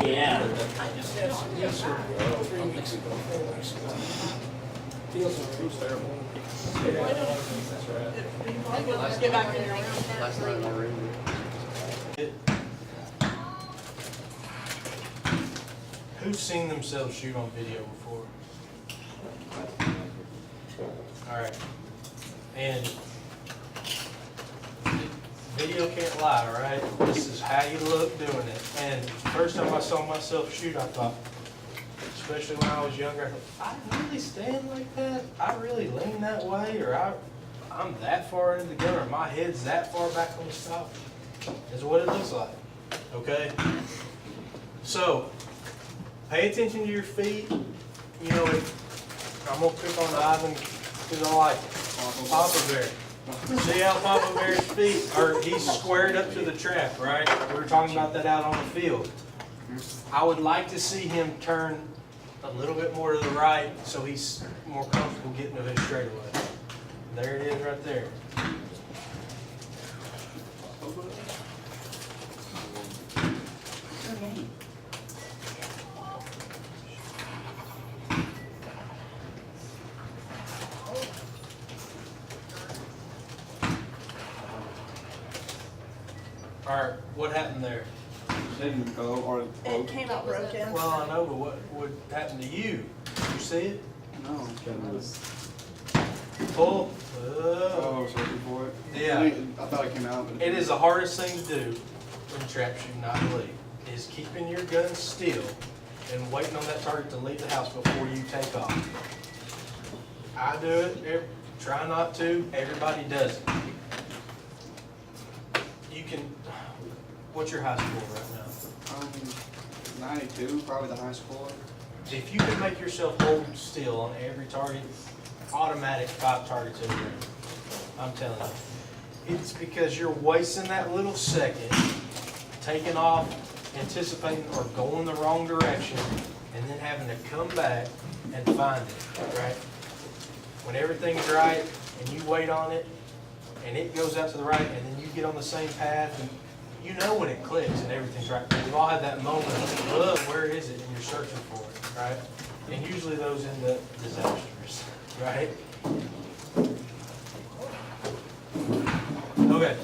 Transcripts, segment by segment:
Yeah. Feels terrible. Let's get back in your room. Last night in my room. Who's seen themselves shoot on video before? Alright. And video can't lie, alright? This is how you look doing it. And first time I saw myself shoot, I thought, especially when I was younger, I thought, I really stand like that? I really lean that way? Or I'm that far into the gun, or my head's that far back on the stock? Is what it looks like. Okay? So, pay attention to your feet. You know, I'm going to pick on Ivan because I like it. Papa Bear. See how Papa Bear's feet are, he's squared up to the trap, right? We were talking about that out on the field. I would like to see him turn a little bit more to the right so he's more comfortable getting to his straightaway. There it is right there. Alright, what happened there? Didn't go or It came out broken. Well, I know, but what happened to you? Did you see it? no. Pull. Oh, searching for it. Yeah. I thought it came out, but It is the hardest thing to do when trap shooting, I believe, is keeping your gun still and waiting on that target to leave the house before you take off. I do it, try not to, everybody does it. You can, what's your high score right now? 92, probably the high score. If you can make yourself hold still on every target, automatic 5 targets in a round. I'm telling you. It's because you're wasting that little second, taking off, anticipating or going the wrong direction, and then having to come back and find it, right? When everything's right and you wait on it and it goes out to the right and then you get on the same path and you know when it clicks and everything's right. We've all had that moment of, look, where is it? And you're searching for it, right? And usually those end up disastrous, right? Okay.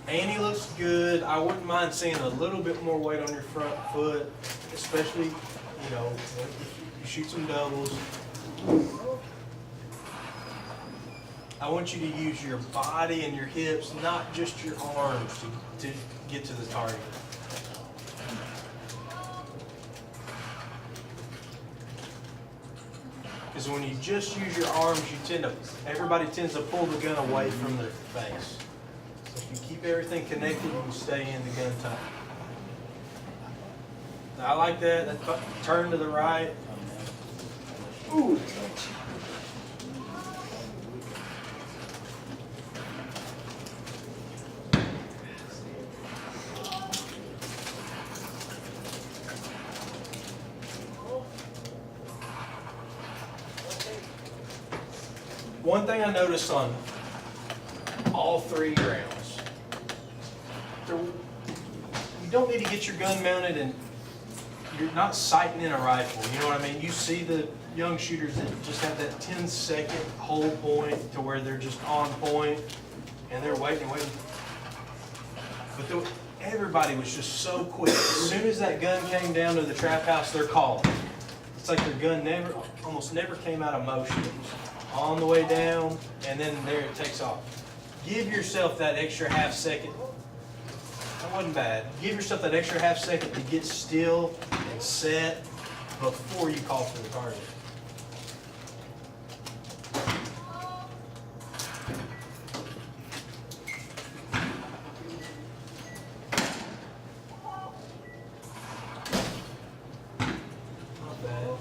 Annie looks good. I wouldn't mind seeing a little bit more weight on your front foot, especially, you know, if you shoot some doubles. I want you to use your body and your hips, not just your arms, to get to the target. Because when you just use your arms, everybody tends to pull the gun away from their face. So if you keep everything connected, you can stay in the gun tight. I like that. Turn to the right. Ooh. One thing I noticed on all 3 rounds, you don't need to get your gun mounted and you're not sighting in a rifle, you know what I mean? You see the young shooters that just have that 10-second hold point to where they're just on point and they're waiting and waiting. But everybody was just so quick. As soon as that gun came down to the trap house, they're calling. It's like their gun almost never came out of motion. It was on the way down, and then there it takes off. Give yourself that extra half second. That wasn't bad. Give yourself that extra half second to get still and set before you call for the target. Not bad.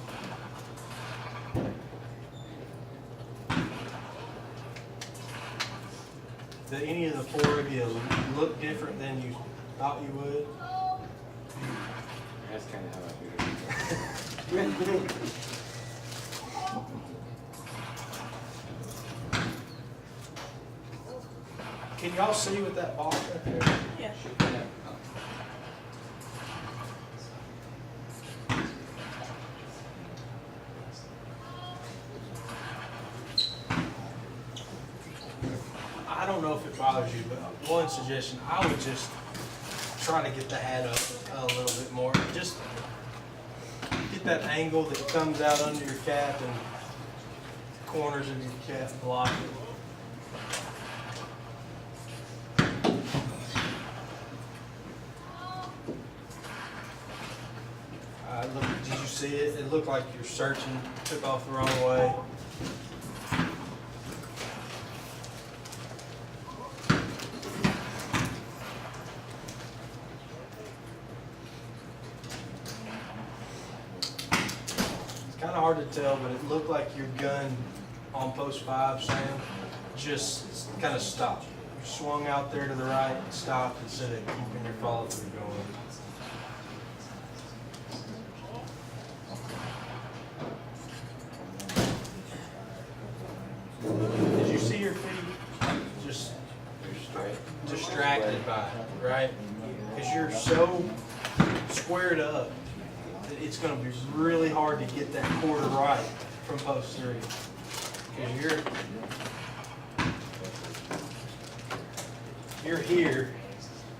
Did any of the four of you look different than you thought you would? That's kind of how I feel. Can y'all see with that box right there? Yeah. I don't know if it bothers you, but one suggestion, I would just try to get the hat up a little bit more. Just get that angle that comes out under your cap and corners of your cap block it. Look, did you see it? It looked like your searching took off the wrong way. It's kind of hard to tell, but it looked like your gun on post 5, Sam, just kind of stopped. You swung out there to the right and stopped instead of keeping your follow through going. Did you see your feet just distracted by it, right? Because you're so squared up that it's going to be really hard to get that quarter right from post 3. Because you're here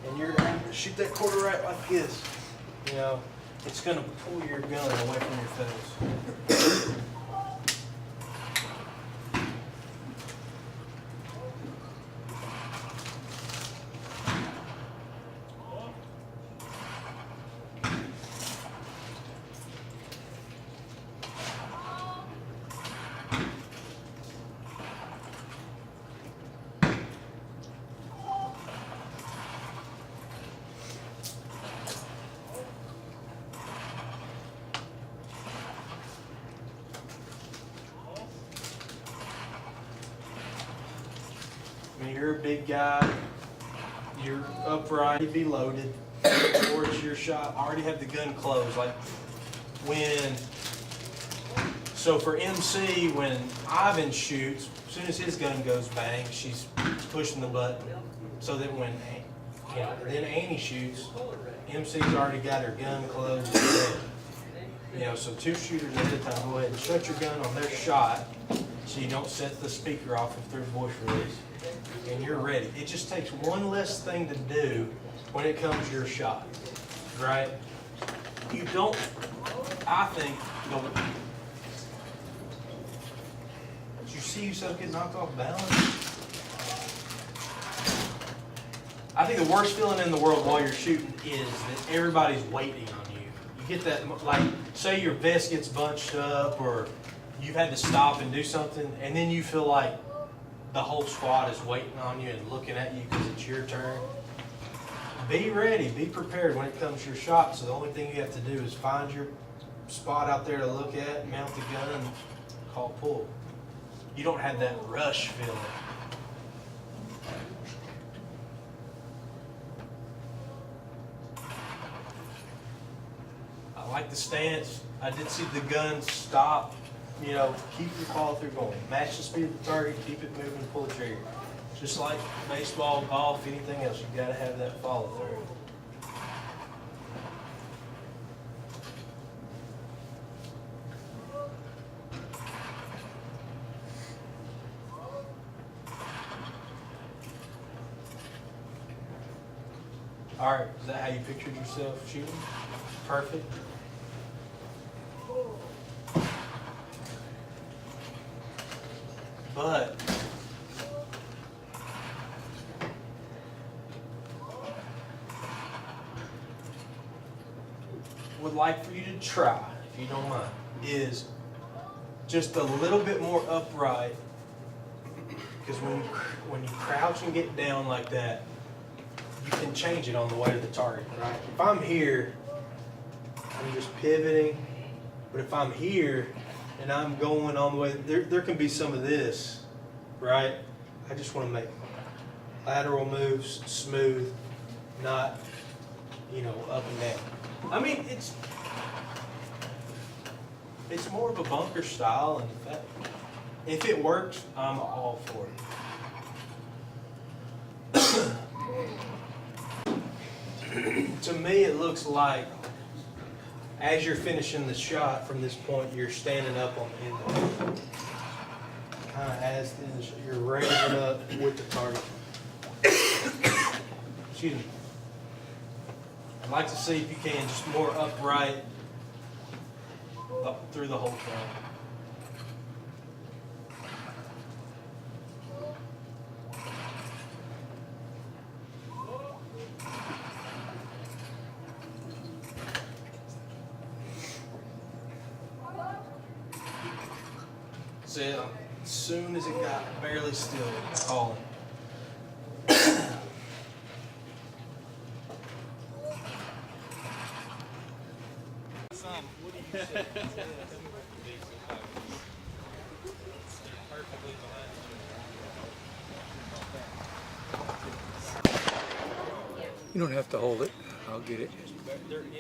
and you're shoot that quarter right like this. You know, it's going to pull your gun away from your face. I mean, you're a big guy, you're upright, you'd be loaded towards your shot, already have the gun closed. Like so for MC, when Ivan shoots, as soon as his gun goes bang, she's pushing the button. So that when then Annie shoots, MC's already got her gun closed. You know, so 2 shooters at a time, go ahead and shut your gun on their shot so you don't set the speaker off if there's voice release. And you're ready. It just takes one less thing to do when it comes to your shot, right? You don't, I think, did you see yourself get knocked off balance? I think the worst feeling in the world while you're shooting is that everybody's waiting on you. You get that, like, say your vest gets bunched up or you've had to stop and do something, and then you feel like the whole squad is waiting on you and looking at you because it's your turn. Be ready, be prepared when it comes to your shot. So the only thing you have to do is find your spot out there to look at, mount the gun, and call pull. You don't have that rush feeling. I like the stance. I did see the gun stop. You know, keep your follow through going. Match the speed of the target, keep it moving, pull the trigger. Just like baseball, golf, anything else, you've got to have that follow through. All right, is that how you pictured yourself shooting? Perfect. But would like for you to try, if you don't mind, is just a little bit more upright. Because when you crouch and get down like that, you can change it on the way to the target, right? If I'm here, I'm just pivoting. But if I'm here and I'm going on the way, there can be some of this, right? I just want to make, Lateral moves, smooth, not, you know, up and down. I mean, it's more of a bunker style, and if it works, I'm all for it. To me, it looks like as you're finishing the shot from this point, you're standing up on the end of it. Kind of as you're raising up with the target. Excuse me. I'd like to see if you can just more upright up through the whole thing. See, as soon as it got barely still, calling. You don't have to hold it. I'll get it.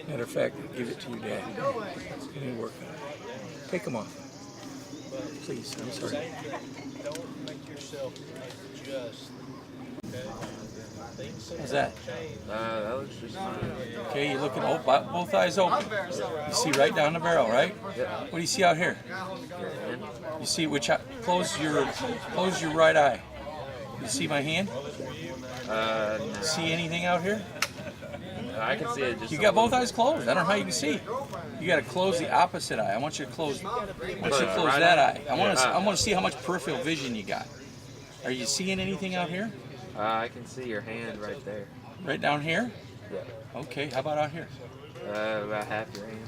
Matter of fact, I'll give it to your dad. Let me work on it. Take them off. Please, I'm sorry. Don't make yourself adjust. How's that? That looks just fine. Okay, you're looking both eyes open. You see right down the barrel, right? Yeah. What do you see out here? You see which eye? Close your right eye. You see my hand? No. See anything out here? I can see it just. You got both eyes closed. I don't know how you can see. You got to close the opposite eye. I want you to close. I want you to close that eye. I want to see how much peripheral vision you got. Are you seeing anything out here? I can see your hand right there. Right down here? Yeah. Okay. How about out here? About half your hand.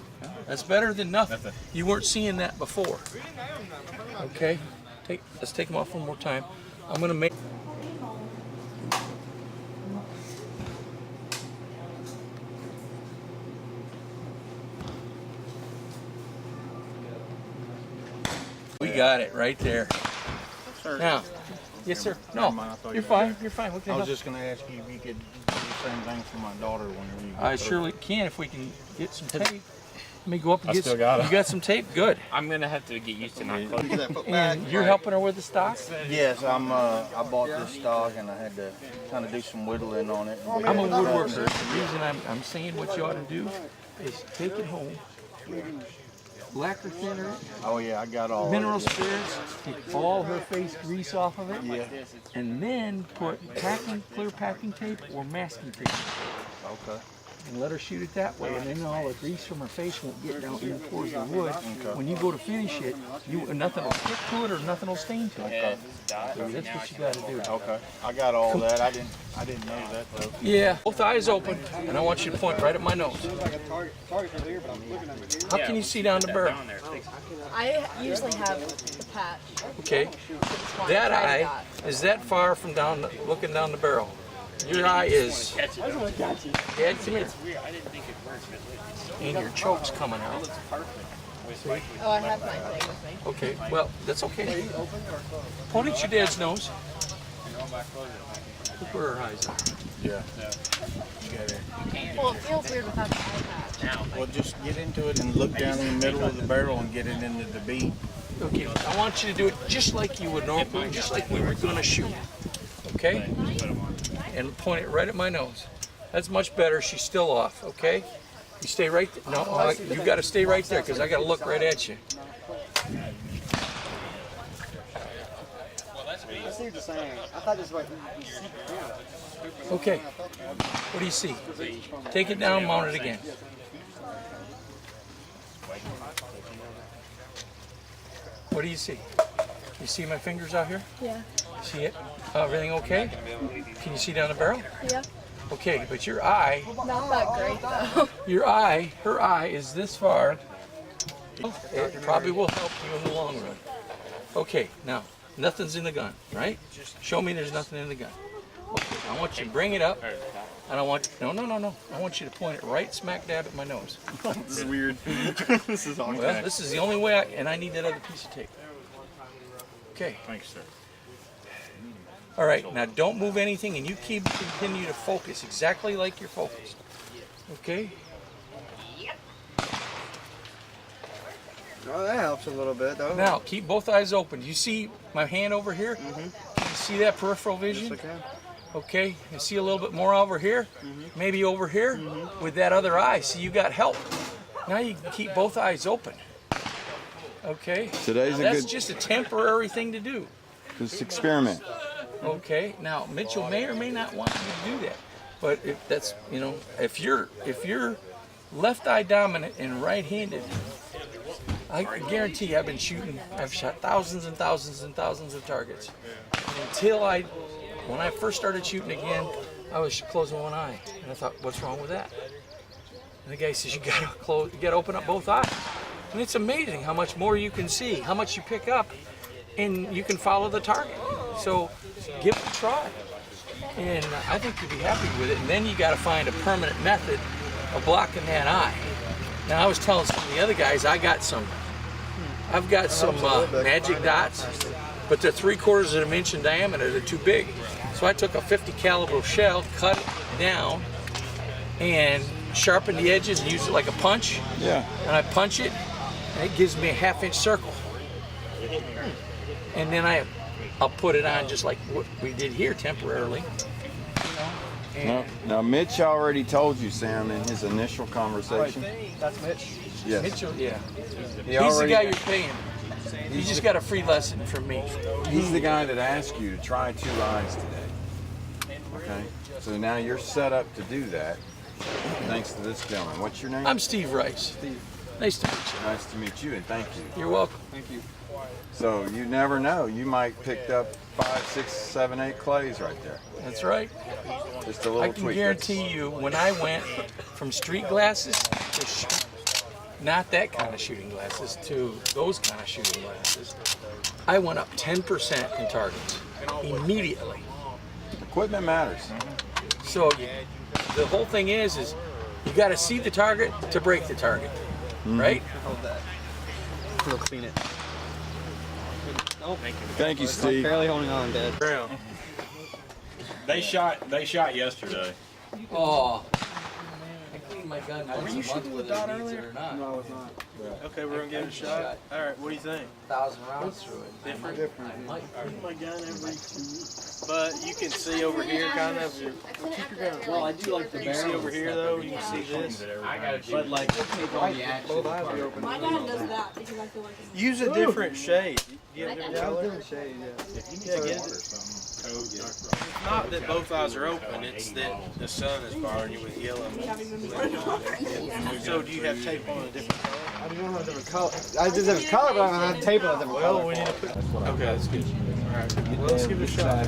That's better than nothing. You weren't seeing that before. Okay. Let's take them off one more time. I'm gonna make. We got it right there. Sir. Now, yes, sir. Never No, mind, I thought you're you were fine. there. You're fine. What can I I was help? just going to ask you if you could do the same thing for my daughter whenever you get I through. surely can if we can get some tape. Let me go up and I get still some. got it. You got some tape? Good. I'm gonna have to get used to not closing. Get that foot back. And you're helping her with the stock? Yes, I bought this stock and I had to kind of do some whittling on it. I'm a woodworker. The reason I'm saying what you ought to do is take it home, lacquer thinner it, Oh yeah, I got all mineral of it. spirits, take all her face grease off of it, Yeah. and then put clear packing tape or masking tape, Okay. and let her shoot it that way, and then all the grease from her face won't get down in towards the wood. When you go to finish it, nothing will stick to it or nothing will stain to it. Okay. So that's what you got to do. Okay. I got all that. I didn't know that though. Yeah, both eyes open, and I want you to point right at my nose. How can you see down the barrel? I usually have the patch. Okay, that eye is that far from looking down the barrel. Your eye is dead clear. And your choke's coming out. Oh, I have my thing with me. Okay, well, that's okay. Point at your dad's nose. Look where her eyes are. Yeah. Well, it feels weird without the eye patch. Well, just get into it and look down in the middle of the barrel and get it into the bead. Okay, I want you to do it just like you would normally, just like we were gonna shoot. Okay? And point it right at my nose. That's much better. She's still off, okay? You stay right there. No, you gotta stay right there because I gotta look right at you. I see what you're saying. I thought this was like you see the Okay. What do you see? Take it down, mount it again. What do you see? You see my fingers out here? Yeah. See it? Everything okay? Can you see down the barrel? Yeah. Okay, but your eye, Not that great though. her eye is this far. It probably will help you in the long run. Okay, now, nothing's in the gun, right? Show me there's nothing in the gun. Okay, I want you to bring it up. And I want, no. I want you to point it right smack dab at my nose. This is weird. This is all Well, this is the only way and I need that other piece of tape. Okay. Thanks, sir. All right, now don't move anything, and you continue to focus exactly like you're focused. Okay? Oh, that helps a little bit, though. Now, keep both eyes open. Do you see my hand over here? Mm-hmm. Can you see that peripheral vision? Yes, I can. Okay, you see a little bit more over here? Mm-hmm. Maybe over here? Mm-hmm. With that other eye. See, you got help. Now you can keep both eyes open. Okay? Today's a That's good just a temporary thing to do. just experiment. Okay, now Mitchell may or may not want you to do that. But if that's, you know, if you're left eye dominant and right-handed, I guarantee you I've shot thousands and thousands and thousands of targets. Until when I first started shooting again, I was closing one eye. And I thought, what's wrong with that? And the guy says, you gotta open up both eyes. And it's amazing how much more you can see, how much you pick up, and you can follow the target. So give it a try. And I think you'll be happy with it. And then you gotta find a permanent method of blocking that eye. Now I was telling some of the other guys, I've got some magic dots, but they're 3/4 of an inch in diameter. They're too big. So I took a 50 caliber shell, cut it down, and sharpened the edges and used it like a punch. Yeah. And I punch it, and it gives me a 1/2 inch circle. And then I'll put it on just like what we did here temporarily. Now Mitch already told you, Sam, in his initial conversation. That's Mitch. Yes. Mitchell, yeah. He He's already- the guy you're paying. You just got a free lesson from me. He's the guy that asked you to try 2 eyes today. Okay. So now you're set up to do that. Thanks to this gentleman. What's your name? I'm Steve Rice. Steve. Nice to meet you. Nice to meet you, and thank you. You're welcome. Thank you. So you never know. You might picked up 5, 6, 7, 8 clays right there. That's right. Just a little I can tweak. guarantee you, when I went from street glasses to not that kind of shooting glasses to those kind of shooting glasses, I went up 10% in targets immediately. Equipment matters. So the whole thing is you got to see the target to break the target, right? Hold that. We'll clean it. Nope. Thank you, Steve. Barely holding on, Dad. They shot yesterday. Oh, I cleaned my gun once a month whether it needs it or not. No, it's not. Okay, we're gonna give it a shot. All right, what do you think? 1,000 rounds through it. Different? I might. My gun every 2 weeks. But you can see over here, kind of. Well, I do like the You can see over here, though. You can see this. But like, take all the action. Both eyes are open. My dad does that because I feel like it's Use a different shade. You have a different color? Different shade, yeah. Yeah, get it. It's not that both eyes are open, it's that the sun is bothering you with yellow. So do you have tape on a different color? I do not have a different color. I just have a color, but I don't have tape on a different color. Well, we need to put. Okay, that's good. All right. Well, let's give it a shot.